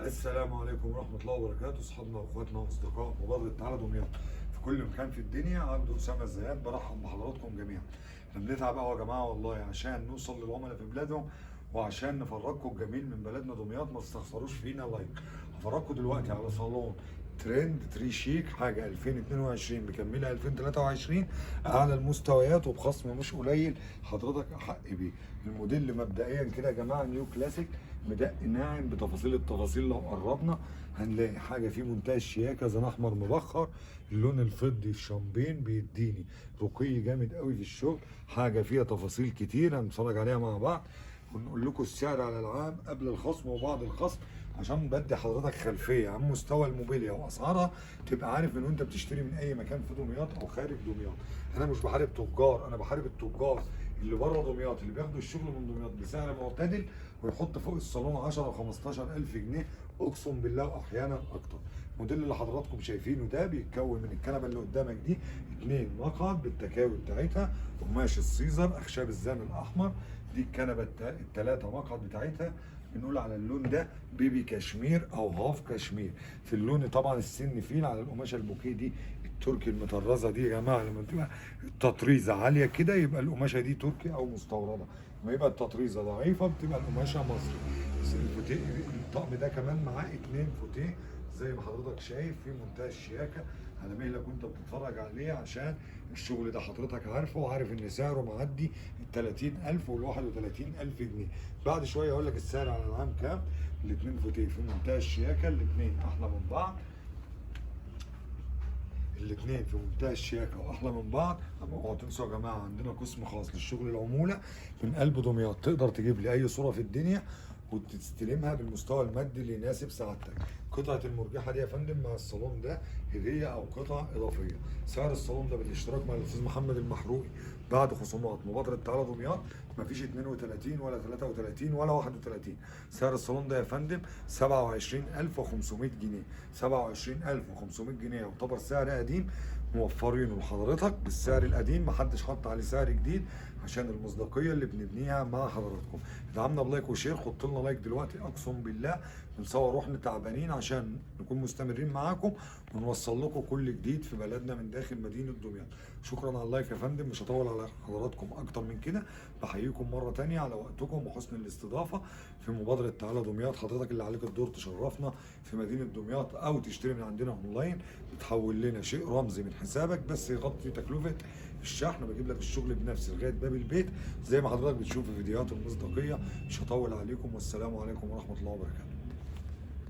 السلام عليكم ورحمة الله وبركاته، أصحابنا وأخواتنا وأصدقاء مبادرة تعالى دمياط في كل مكان في الدنيا. عبد أسامة الزيات برحب بحضراتكم جميعا. احنا بنتعب أوي يا جماعة والله عشان نوصل للعملاء في بلادهم وعشان نفرجكم الجميل من بلدنا دمياط. ما تستخسروش فينا لايك. هفرجكم دلوقتي على صالون ترند تري شيك حاجة 2022 مكملة 2023 أعلى المستويات وبخصم مش قليل. حضرتك أحق بيه. الموديل مبدئيا كده يا جماعة نيو كلاسيك مدق ناعم بتفاصيل التفاصيل. لو قربنا هنلاقي حاجه فيه منتهى الشياكه، زي احمر مبخر، اللون الفضي الشامبين بيديني رقي جامد قوي في الشغل. حاجه فيها تفاصيل كتير هنتفرج عليها مع بعض ونقول لكم السعر على العام قبل الخصم وبعد الخصم عشان بدي حضرتك خلفيه عن مستوى الموبيليا واسعارها، تبقى عارف من وانت بتشتري من اي مكان في دمياط او خارج دمياط. انا مش بحارب تجار، انا بحارب التجار اللي بره دمياط اللي بياخدوا الشغل من دمياط بسعر معتدل ويحط فوق الصالون 10 و 15 الف جنيه، اقسم بالله واحيانا اكتر. الموديل اللي حضراتكم شايفينه ده بيتكون من الكنبه اللي قدامك دي 2 مقعد بالتكاوي بتاعتها، قماش السيزر، اخشاب الزان الاحمر. دي الكنبه ال3 مقعد بتاعتها. بنقول على اللون ده بيبي كشمير او هاف كشمير. في اللون طبعا السن فيل على القماشه البوكيه دي التركي المطرزه دي يا جماعه. لما بتبقى التطريزه عاليه كده يبقى القماشه دي تركي او مستورده، لما يبقى التطريزه ضعيفه بتبقى القماشه مصري. الطقم ده كمان معاه 2 فوتيه زي ما حضرتك شايف في منتهى الشياكه. على مهلك وانت بتتفرج عليه عشان الشغل ده حضرتك عارفه وعارف ان سعره معدي ال 30000 وال 31000 جنيه. بعد شويه اقول لك السعر على العام كام. ال2 فوتيه في منتهى الشياكه، الاثنين احلى من بعض. الاثنين في منتهى الشياكه واحلى من بعض. اوعوا تنسوا يا جماعه عندنا قسم خاص للشغل العموله من قلب دمياط. تقدر تجيب لي اي صوره في الدنيا وتستلمها بالمستوى المادي اللي يناسب سعادتك. قطعه المرجحه دي يا فندم مع الصالون ده هديه او قطعه اضافيه. سعر الصالون ده بالاشتراك مع الاستاذ محمد المحروقي بعد خصومات مبادره تعالى دمياط مفيش 32 ولا 33 ولا 31. سعر الصالون ده يا فندم 27500 جنيه. 27500 جنيه يعتبر سعر قديم موفرينه لحضرتك بالسعر القديم، محدش حط عليه سعر جديد عشان المصداقيه اللي بنبنيها مع حضراتكم. ادعمنا بلايك وشير، حط لنا لايك دلوقتي. اقسم بالله بنصور روحنا تعبانين عشان نكون مستمرين معاكم ونوصل لكم كل جديد في بلدنا من داخل مدينه دمياط. شكرا على اللايك يا فندم، مش هطول على حضراتكم اكتر من كده. بحييكم مره تانية على وقتكم وحسن الاستضافه في مبادره تعالى دمياط. حضرتك اللي عليك الدور تشرفنا في مدينه دمياط او تشتري من عندنا اونلاين، بتحول لنا شيء رمزي من حسابك بس يغطي تكلفه الشحن. بجيب لك الشغل بنفسي لغايه باب البيت زي ما حضرتك بتشوف في فيديوهات المصداقيه. مش هطول عليكم، والسلام عليكم ورحمه الله وبركاته.